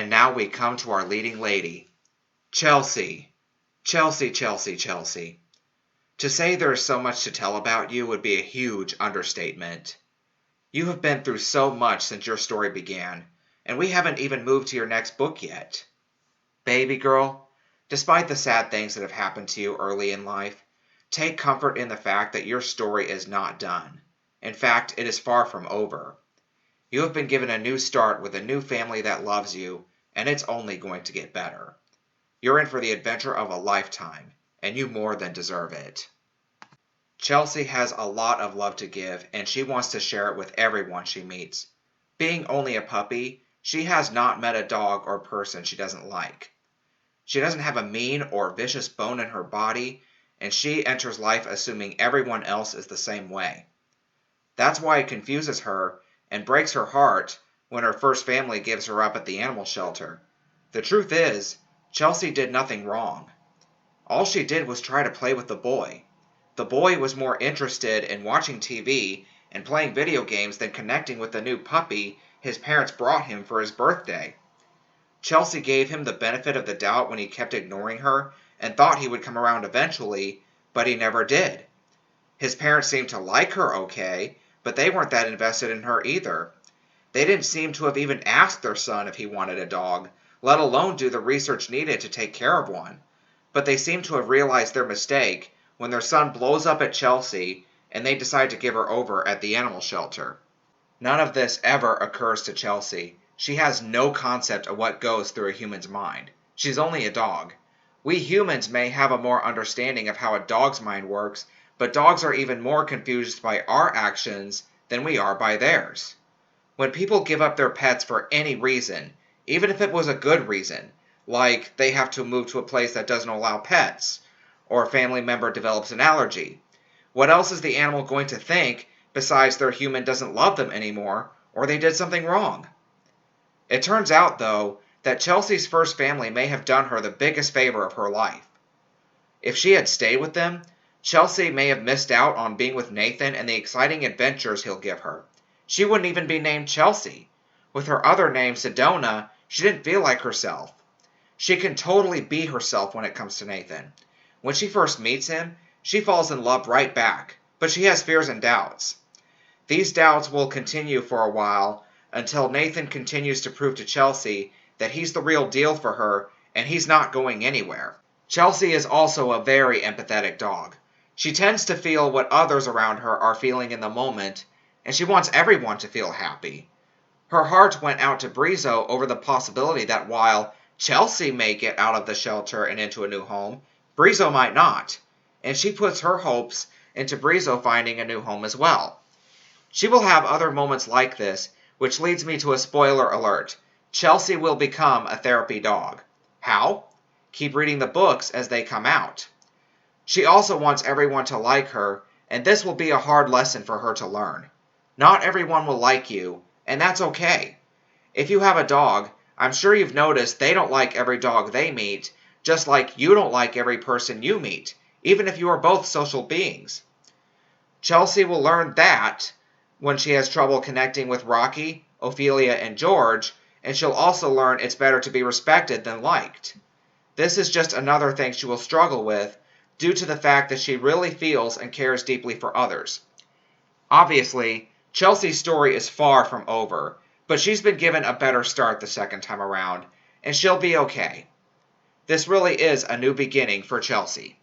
And now we come to our leading lady, Chelsea. Chelsea, Chelsea, Chelsea. To say there is so much to tell about you would be a huge understatement. You have been through so much since your story began, and we haven't even moved to your next book yet. Baby girl, despite the sad things that have happened to you early in life, take comfort in the fact that your story is not done. In fact, it is far from over. You have been given a new start with a new family that loves you, and it's only going to get better. You're in for the adventure of a lifetime, and you more than deserve it. Chelsea has a lot of love to give, and she wants to share it with everyone she meets. Being only a puppy, she has not met a dog or person she doesn't like. She doesn't have a mean or vicious bone in her body, and she enters life assuming everyone else is the same way. That's why it confuses her and breaks her heart when her first family gives her up at the animal shelter. The truth is, Chelsea did nothing wrong. All she did was try to play with the boy. The boy was more interested in watching TV and playing video games than connecting with the new puppy his parents brought him for his birthday. Chelsea gave him the benefit of the doubt when he kept ignoring her and thought he would come around eventually, but he never did. His parents seemed to like her okay, but they weren't that invested in her either. They didn't seem to have even asked their son if he wanted a dog, let alone do the research needed to take care of one. But they seem to have realized their mistake when their son blows up at Chelsea and they decide to give her over at the animal shelter. None of this ever occurs to Chelsea. She has no concept of what goes through a human's mind. She's only a dog. We humans may have a more understanding of how a dog's mind works, but dogs are even more confused by our actions than we are by theirs. When people give up their pets for any reason, even if it was a good reason, like they have to move to a place that doesn't allow pets, or a family member develops an allergy, what else is the animal going to think besides their human doesn't love them anymore, or they did something wrong? It turns out, though, that Chelsea's first family may have done her the biggest favor of her life. If she had stayed with them, Chelsea may have missed out on being with Nathan and the exciting adventures he'll give her. She wouldn't even be named Chelsea. With her other name, Sedona, she didn't feel like herself. She can totally be herself when it comes to Nathan. When she first meets him, she falls in love right back, but she has fears and doubts. These doubts will continue for a while until Nathan continues to prove to Chelsea that he's the real deal for her and he's not going anywhere. Chelsea is also a very empathetic dog. She tends to feel what others around her are feeling in the moment, and she wants everyone to feel happy. Her heart went out to Brizo over the possibility that while Chelsea may get out of the shelter and into a new home, Brizo might not, and she puts her hopes into Brizo finding a new home as well. She will have other moments like this, which leads me to a spoiler alert. Chelsea will become a therapy dog. How? Keep reading the books as they come out. She also wants everyone to like her, and this will be a hard lesson for her to learn. Not everyone will like you, and that's okay. If you have a dog, I'm sure you've noticed they don't like every dog they meet, just like you don't like every person you meet, even if you are both social beings. Chelsea will learn that when she has trouble connecting with Rocky, Ophelia, and George, and she'll also learn it's better to be respected than liked. This is just another thing she will struggle with due to the fact that she really feels and cares deeply for others. Obviously, Chelsea's story is far from over, but she's been given a better start the second time around, and she'll be okay. This really is a new beginning for Chelsea.